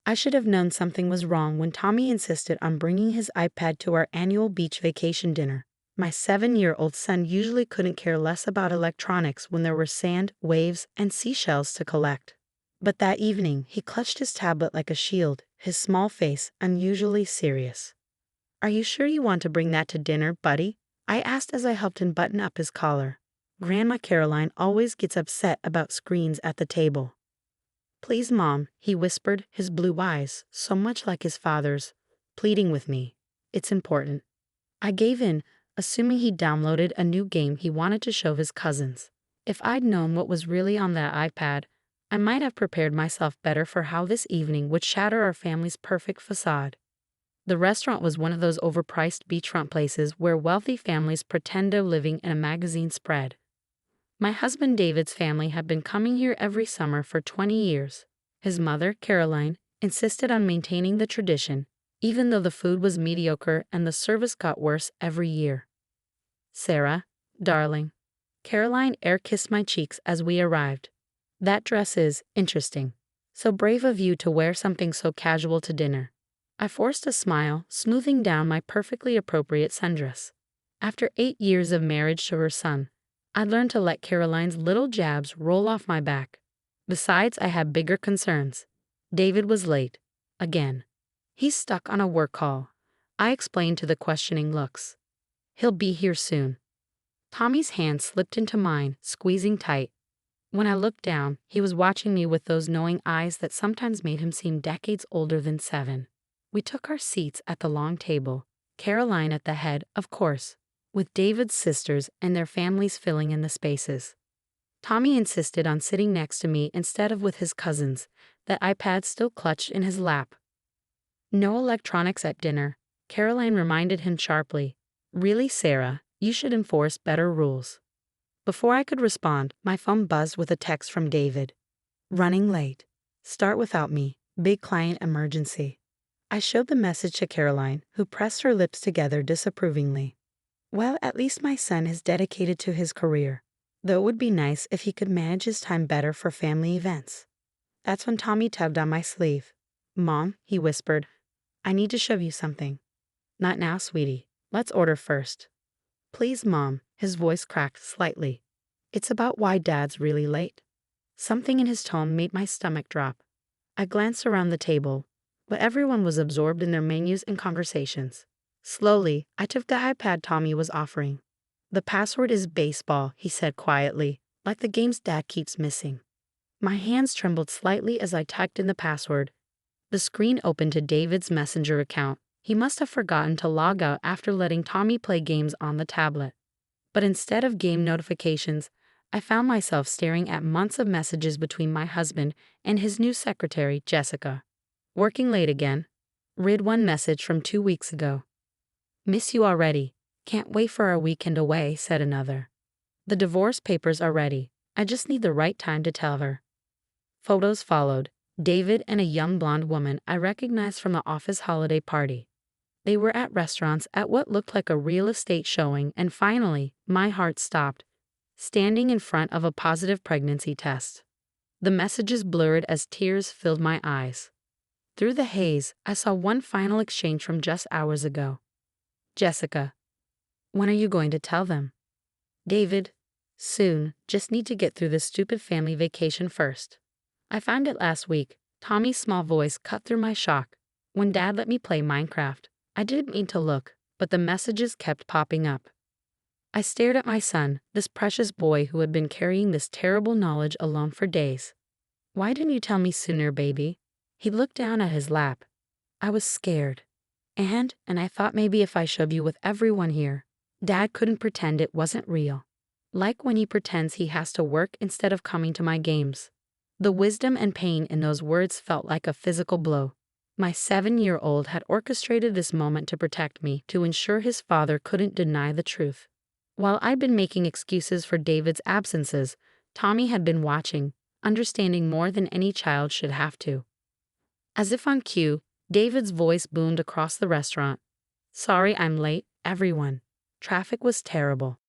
I should have known something was wrong when Tommy insisted on bringing his iPad to our annual beach vacation dinner. My 7-year-old son usually couldn't care less about electronics when there were sand, waves, and seashells to collect. But that evening, he clutched his tablet like a shield, his small face unusually serious. "Are you sure you want to bring that to dinner, buddy?" I asked as I helped him button up his collar. Grandma Caroline always gets upset about screens at the table. "Please, Mom," he whispered, his blue eyes, so much like his father's, pleading with me. "It's important." I gave in, assuming he downloaded a new game he wanted to show his cousins. If I'd known what was really on that iPad, I might have prepared myself better for how this evening would shatter our family's perfect facade. The restaurant was one of those overpriced beachfront places where wealthy families pretend they're living in a magazine spread. My husband David's family had been coming here every summer for 20 years. His mother, Caroline, insisted on maintaining the tradition, even though the food was mediocre and the service got worse every year. "Sarah, darling." Caroline air-kissed my cheeks as we arrived. "That dress is interesting. So brave of you to wear something so casual to dinner." I forced a smile, smoothing down my perfectly appropriate sundress. After 8 years of marriage to her son, I learned to let Caroline's little jabs roll off my back. Besides, I had bigger concerns. David was late. Again. "He's stuck on a work call," I explained to the questioning looks. "He'll be here soon." Tommy's hand slipped into mine, squeezing tight. When I looked down, he was watching me with those knowing eyes that sometimes made him seem decades older than 7. We took our seats at the long table, Caroline at the head, of course, with David's sisters and their families filling in the spaces. Tommy insisted on sitting next to me instead of with his cousins, that iPad still clutched in his lap. "No electronics at dinner," Caroline reminded him sharply. "Really, Sarah, you should enforce better rules." Before I could respond, my phone buzzed with a text from David. "Running late. Start without me. Big client emergency." I showed the message to Caroline, who pressed her lips together disapprovingly. Well, at least my son is dedicated to his career, though it would be nice if he could manage his time better for family events. That's when Tommy tugged on my sleeve. "Mom," he whispered, "I need to show you something." "Not now, sweetie. Let's order first." "Please, Mom," his voice cracked slightly. "It's about why Dad's really late." Something in his tone made my stomach drop. I glanced around the table, but everyone was absorbed in their menus and conversations. Slowly, I took the iPad Tommy was offering. "The password is baseball," he said quietly, like the games Dad keeps missing. My hands trembled slightly as I typed in the password. The screen opened to David's Messenger account. He must have forgotten to log out after letting Tommy play games on the tablet. But instead of game notifications, I found myself staring at months of messages between my husband and his new secretary, Jessica. "Working late again?" Read one message from 2 weeks ago. "Miss you already. Can't wait for our weekend away," said another. "The divorce papers are ready. I just need the right time to tell her." Photos followed. David and a young blonde woman I recognized from the office holiday party. They were at restaurants at what looked like a real estate showing, and finally, my heart stopped, standing in front of a positive pregnancy test. The messages blurred as tears filled my eyes. Through the haze, I saw one final exchange from just hours ago. "Jessica, when are you going to tell them?" "David, soon, just need to get through this stupid family vacation first." "I found it last week." Tommy's small voice cut through my shock. "When Dad let me play Minecraft." I didn't mean to look, but the messages kept popping up. I stared at my son, this precious boy who had been carrying this terrible knowledge alone for days. "Why didn't you tell me sooner, baby?" He looked down at his lap. "I was scared. And I thought maybe if I showed you with everyone here, Dad couldn't pretend it wasn't real. Like when he pretends he has to work instead of coming to my games." The wisdom and pain in those words felt like a physical blow. My 7-year-old had orchestrated this moment to protect me, to ensure his father couldn't deny the truth. While I'd been making excuses for David's absences, Tommy had been watching, understanding more than any child should have to. As if on cue, David's voice boomed across the restaurant. "Sorry I'm late, everyone. Traffic was terrible."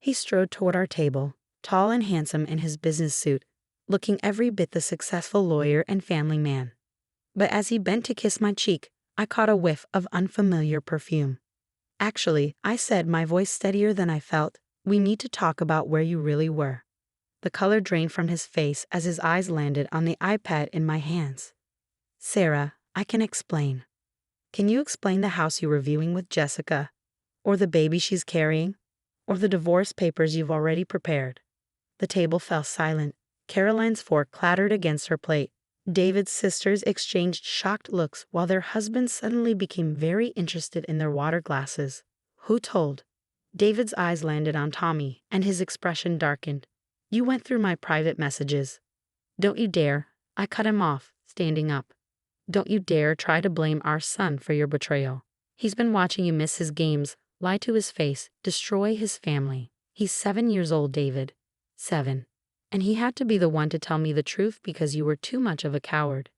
He strode toward our table, tall and handsome in his business suit, looking every bit the successful lawyer and family man. But as he bent to kiss my cheek, I caught a whiff of unfamiliar perfume. Actually, I said, my voice steadier than I felt, we need to talk about where you really were. The color drained from his face as his eyes landed on the iPad in my hands. Sarah, I can explain. Can you explain the house you were viewing with Jessica? Or the baby she's carrying? Or the divorce papers you've already prepared? The table fell silent. Caroline's fork clattered against her plate. David's sisters exchanged shocked looks while their husbands suddenly became very interested in their water glasses. Who told? David's eyes landed on Tommy, and his expression darkened. You went through my private messages. Don't you dare. I cut him off, standing up. Don't you dare try to blame our son for your betrayal. He's been watching you miss his games, lie to his face, destroy his family. He's 7 years old, David. 7. And he had to be the one to tell me the truth because you were too much of a coward.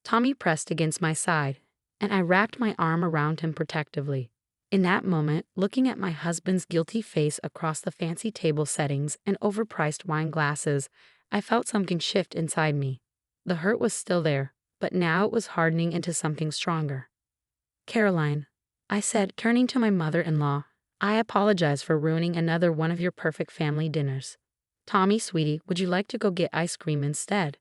Tommy pressed against my side, and I wrapped my arm around him protectively. In that moment, looking at my husband's guilty face across the fancy table settings and overpriced wine glasses, I felt something shift inside me. The hurt was still there, but now it was hardening into something stronger. Caroline, I said, turning to my mother-in-law, I apologize for ruining another one of your perfect family dinners. Tommy, sweetie, would you like to go get ice cream instead?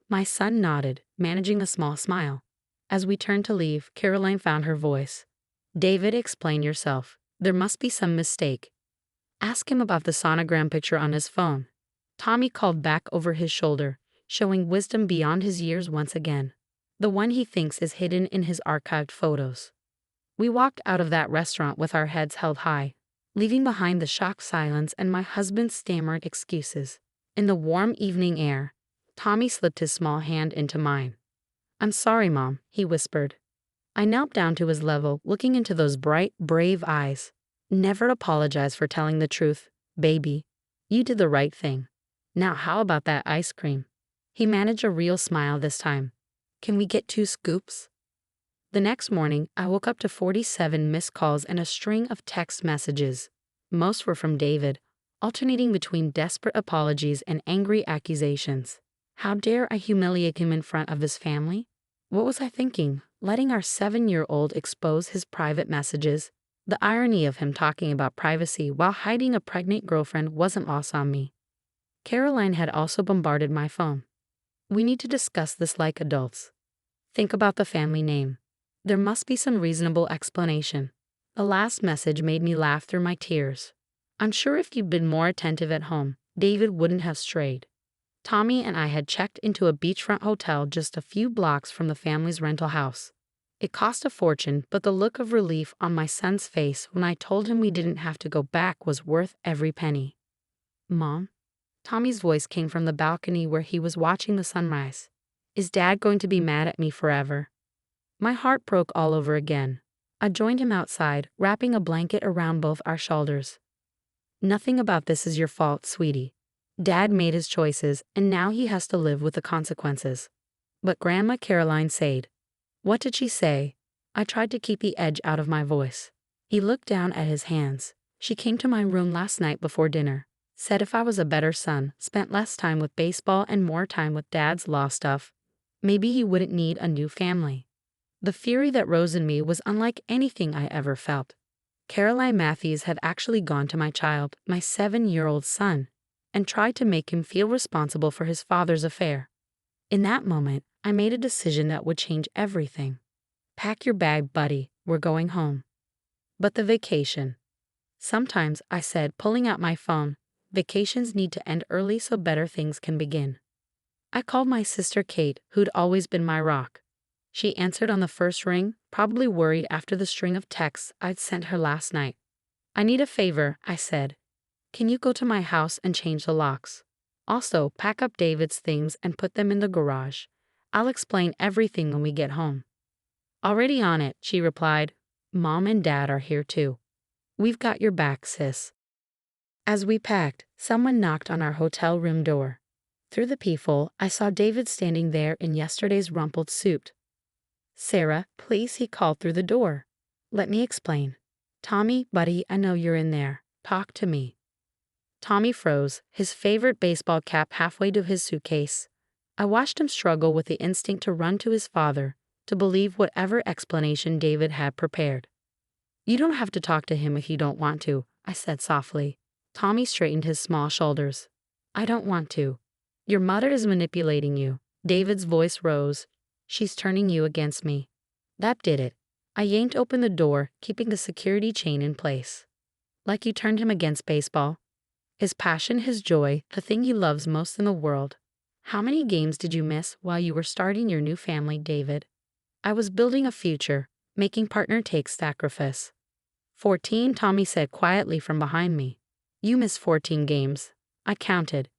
My son nodded, managing a small smile. As we turned to leave, Caroline found her voice. David, explain yourself. There must be some mistake. Ask him about the sonogram picture on his phone. Tommy called back over his shoulder, showing wisdom beyond his years once again. The one he thinks is hidden in his archived photos. We walked out of that restaurant with our heads held high, leaving behind the shocked silence and my husband's stammered excuses. In the warm evening air, Tommy slipped his small hand into mine. I'm sorry, Mom, he whispered. I knelt down to his level, looking into those bright, brave eyes. Never apologize for telling the truth, baby. You did the right thing. Now how about that ice cream? He managed a real smile this time. Can we get 2 scoops? The next morning, I woke up to 47 missed calls and a string of text messages. Most were from David, alternating between desperate apologies and angry accusations. How dare I humiliate him in front of his family? What was I thinking, letting our 7-year-old expose his private messages? The irony of him talking about privacy while hiding a pregnant girlfriend wasn't lost on me. Caroline had also bombarded my phone. We need to discuss this like adults. Think about the family name. There must be some reasonable explanation. The last message made me laugh through my tears. I'm sure if you'd been more attentive at home, David wouldn't have strayed. Tommy and I had checked into a beachfront hotel just a few blocks from the family's rental house. It cost a fortune, but the look of relief on my son's face when I told him we didn't have to go back was worth every penny. Mom? Tommy's voice came from the balcony where he was watching the sunrise. Is Dad going to be mad at me forever? My heart broke all over again. I joined him outside, wrapping a blanket around both our shoulders. Nothing about this is your fault, sweetie. Dad made his choices, and now he has to live with the consequences. But Grandma Caroline said. What did she say? I tried to keep the edge out of my voice. He looked down at his hands. She came to my room last night before dinner. Said if I was a better son, spent less time with baseball and more time with Dad's law stuff, maybe he wouldn't need a new family. The fury that rose in me was unlike anything I ever felt. Caroline Matthews had actually gone to my child, my 7-year-old son, and tried to make him feel responsible for his father's affair. In that moment, I made a decision that would change everything. Pack your bag, buddy, we're going home. But the vacation. Sometimes, I said, pulling out my phone, vacations need to end early so better things can begin. I called my sister Kate, who'd always been my rock. She answered on the first ring, probably worried after the string of texts I'd sent her last night. I need a favor, I said. Can you go to my house and change the locks? Also, pack up David's things and put them in the garage. I'll explain everything when we get home. Already on it, she replied. Mom and Dad are here too. We've got your back, sis. As we packed, someone knocked on our hotel room door. Through the peephole, I saw David standing there in yesterday's rumpled suit. Sarah, please, he called through the door. Let me explain. Tommy, buddy, I know you're in there. Talk to me. Tommy froze, his favorite baseball cap halfway to his suitcase. I watched him struggle with the instinct to run to his father, to believe whatever explanation David had prepared. You don't have to talk to him if you don't want to, I said softly. Tommy straightened his small shoulders. I don't want to. Your mother is manipulating you. David's voice rose. She's turning you against me. That did it. I yanked open the door, keeping the security chain in place. Like you turned him against baseball. His passion, his joy, the thing he loves most in the world. How many games did you miss while you were starting your new family, David? I was building a future. Making partner takes sacrifice. 14, Tommy said quietly from behind me. You missed 14 games. I counted.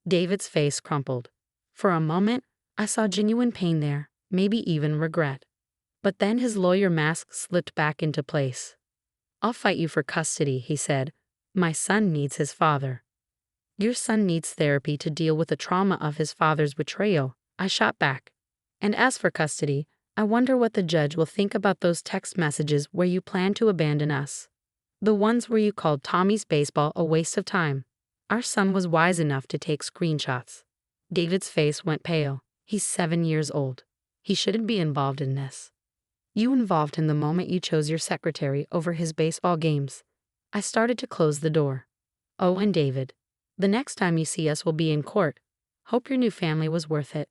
David's face crumpled. For a moment, I saw genuine pain there, maybe even regret. But then his lawyer mask slipped back into place. I'll fight you for custody, he said. My son needs his father. Your son needs therapy to deal with the trauma of his father's betrayal, I shot back. And as for custody, I wonder what the judge will think about those text messages where you plan to abandon us. The ones where you called Tommy's baseball a waste of time. Our son was wise enough to take screenshots. David's face went pale. He's 7 years old. He shouldn't be involved in this. You involved him the moment you chose your secretary over his baseball games. I started to close the door. Oh, and David, the next time you see us will be in court. Hope your new family was worth it.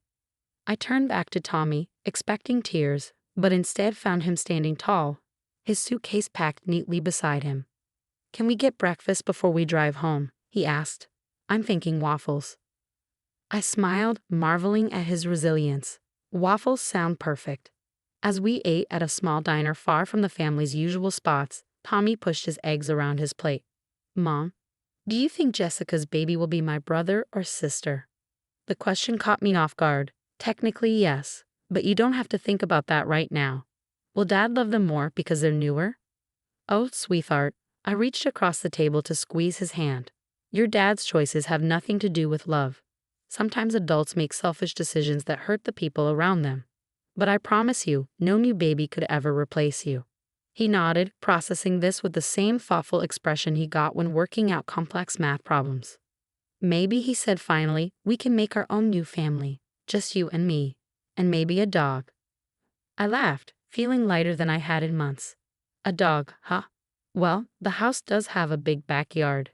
I turned back to Tommy, expecting tears, but instead found him standing tall, his suitcase packed neatly beside him. Can we get breakfast before we drive home? He asked. I'm thinking waffles. I smiled, marveling at his resilience. Waffles sound perfect. As we ate at a small diner far from the family's usual spots, Tommy pushed his eggs around his plate. Mom, do you think Jessica's baby will be my brother or sister? The question caught me off guard. Technically, yes, but you don't have to think about that right now. Will Dad love them more because they're newer? Oh, sweetheart, I reached across the table to squeeze his hand. Your dad's choices have nothing to do with love. Sometimes adults make selfish decisions that hurt the people around them. But I promise you, no new baby could ever replace you. He nodded, processing this with the same thoughtful expression he got when working out complex math problems. Maybe, he said finally, we can make our own new family. Just you and me. And maybe a dog. I laughed, feeling lighter than I had in months. A dog, huh? Well, the house does have a big backyard.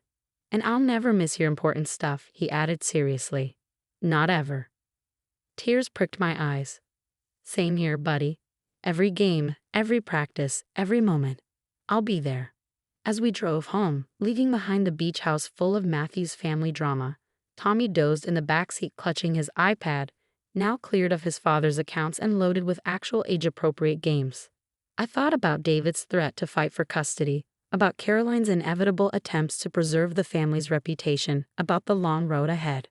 And I'll never miss your important stuff, he added seriously. Not ever. Tears pricked my eyes. Same here, buddy. Every game, every practice, every moment. I'll be there. As we drove home, leaving behind the beach house full of Matthew's family drama, Tommy dozed in the backseat clutching his iPad, now cleared of his father's accounts and loaded with actual age-appropriate games. I thought about David's threat to fight for custody, about Caroline's inevitable attempts to preserve the family's reputation, about the long road ahead.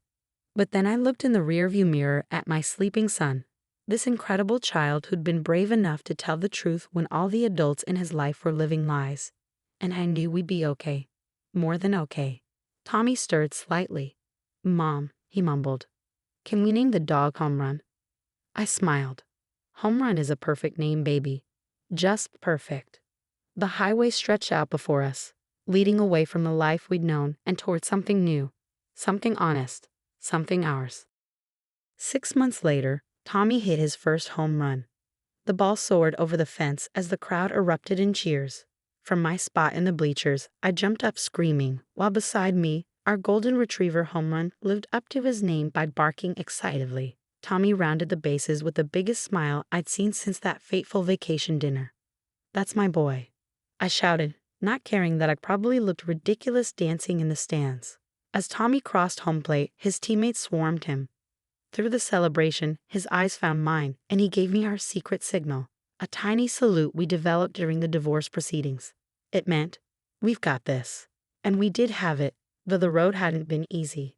But then I looked in the rearview mirror at my sleeping son, this incredible child who'd been brave enough to tell the truth when all the adults in his life were living lies. And I knew we'd be okay. More than okay. Tommy stirred slightly. Mom, he mumbled. Can we name the dog Home Run? I smiled. Home Run is a perfect name, baby. Just perfect. The highway stretched out before us, leading away from the life we'd known and toward something new, something honest, something ours. 6 months later, Tommy hit his first home run. The ball soared over the fence as the crowd erupted in cheers. From my spot in the bleachers, I jumped up screaming, while beside me, our golden retriever Home Run lived up to his name by barking excitedly. Tommy rounded the bases with the biggest smile I'd seen since that fateful vacation dinner. That's my boy, I shouted, not caring that I probably looked ridiculous dancing in the stands. As Tommy crossed home plate, his teammates swarmed him. Through the celebration, his eyes found mine, and he gave me our secret signal, a tiny salute we developed during the divorce proceedings. It meant, we've got this. And we did have it, though the road hadn't been easy.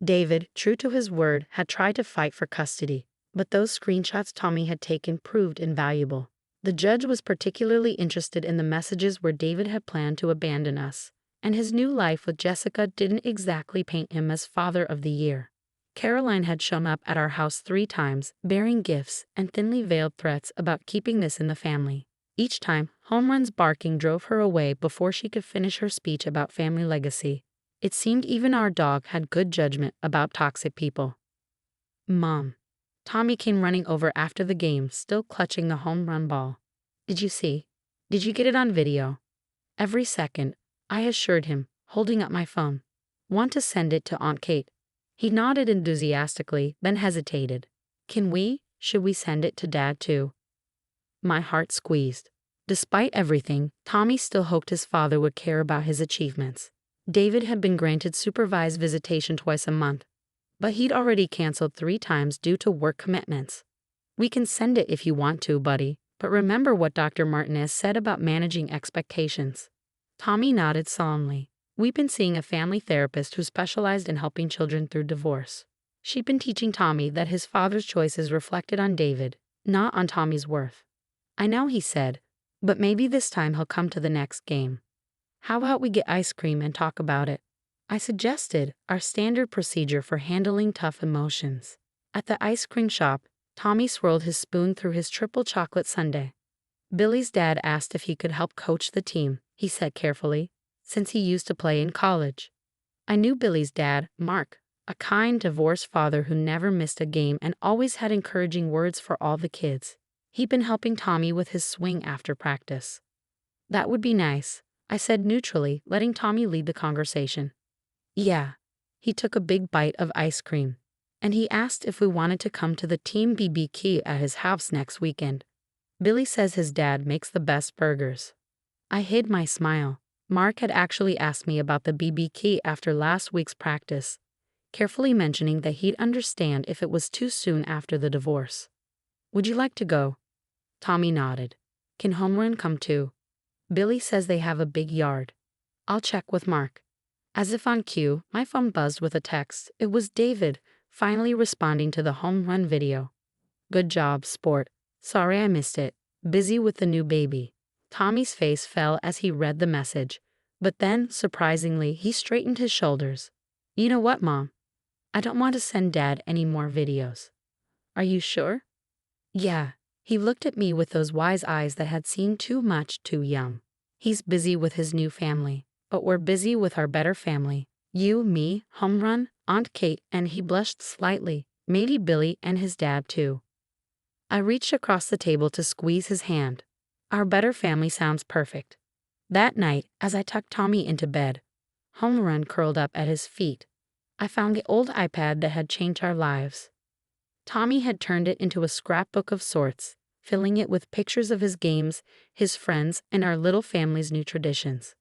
David, true to his word, had tried to fight for custody, but those screenshots Tommy had taken proved invaluable. The judge was particularly interested in the messages where David had planned to abandon us, and his new life with Jessica didn't exactly paint him as father of the year. Caroline had shown up at our house 3 times, bearing gifts and thinly veiled threats about keeping this in the family. Each time, Home Run's barking drove her away before she could finish her speech about family legacy. It seemed even our dog had good judgment about toxic people. Mom, Tommy came running over after the game, still clutching the home run ball. Did you see? Did you get it on video? Every second, I assured him, holding up my phone. Want to send it to Aunt Kate? He nodded enthusiastically, then hesitated. Should we send it to Dad too? My heart squeezed. Despite everything, Tommy still hoped his father would care about his achievements. David had been granted supervised visitation twice a month, but he'd already canceled 3 times due to work commitments. We can send it if you want to, buddy, but remember what Dr. Martinez said about managing expectations. Tommy nodded solemnly. We've been seeing a family therapist who specialized in helping children through divorce. She'd been teaching Tommy that his father's choices reflected on David, not on Tommy's worth. I know, he said, but maybe this time he'll come to the next game. How about we get ice cream and talk about it? I suggested, our standard procedure for handling tough emotions. At the ice cream shop, Tommy swirled his spoon through his triple chocolate sundae. Billy's dad asked if he could help coach the team, he said carefully, since he used to play in college. I knew Billy's dad, Mark, a kind, divorced father who never missed a game and always had encouraging words for all the kids. He'd been helping Tommy with his swing after practice. That would be nice, I said neutrally, letting Tommy lead the conversation. Yeah. He took a big bite of ice cream, and he asked if we wanted to come to the team BBQ at his house next weekend. Billy says his dad makes the best burgers. I hid my smile. Mark had actually asked me about the BBQ after last week's practice, carefully mentioning that he'd understand if it was too soon after the divorce. Would you like to go? Tommy nodded. Can Homerun come too? Billy says they have a big yard. I'll check with Mark. As if on cue, my phone buzzed with a text. It was David, finally responding to the home run video. Good job, sport. Sorry I missed it. Busy with the new baby. Tommy's face fell as he read the message, but then, surprisingly, he straightened his shoulders. You know what, Mom? I don't want to send Dad any more videos. Are you sure? Yeah. He looked at me with those wise eyes that had seen too much too young. He's busy with his new family, but we're busy with our better family. You, me, Homerun, Aunt Kate, and he blushed slightly, maybe Billy and his dad too. I reached across the table to squeeze his hand. Our better family sounds perfect. That night, as I tucked Tommy into bed, Homerun curled up at his feet. I found the old iPad that had changed our lives. Tommy had turned it into a scrapbook of sorts, filling it with pictures of his games, his friends, and our little family's new traditions.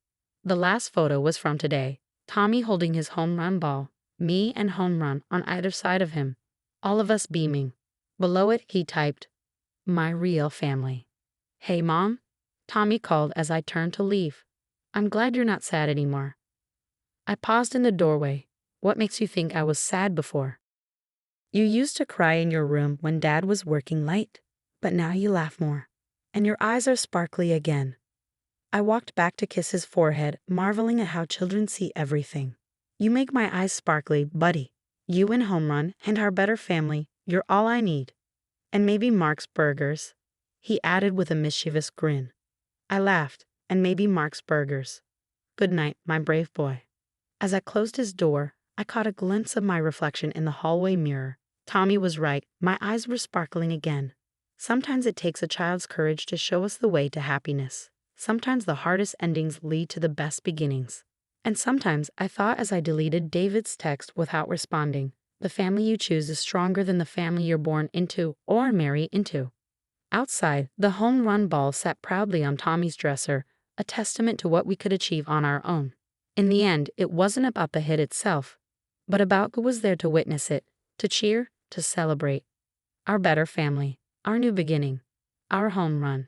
The last photo was from today, Tommy holding his home run ball, me and Homerun on either side of him, all of us beaming. Below it, he typed, "My real family." Hey, Mom? Tommy called as I turned to leave. I'm glad you're not sad anymore. I paused in the doorway. What makes you think I was sad before? You used to cry in your room when Dad was working late, but now you laugh more, and your eyes are sparkly again. I walked back to kiss his forehead, marveling at how children see everything. You make my eyes sparkly, buddy. You and Homerun and our better family, you're all I need. And maybe Mark's burgers, he added with a mischievous grin. I laughed, and maybe Mark's burgers. Good night, my brave boy. As I closed his door, I caught a glimpse of my reflection in the hallway mirror. Tommy was right, my eyes were sparkling again. Sometimes it takes a child's courage to show us the way to happiness. Sometimes the hardest endings lead to the best beginnings. And sometimes I thought as I deleted David's text without responding, the family you choose is stronger than the family you're born into or marry into. Outside, the home run ball sat proudly on Tommy's dresser, a testament to what we could achieve on our own. In the end, it wasn't about the hit itself, but about who was there to witness it, to cheer, to celebrate. Our better family, our new beginning, our home run.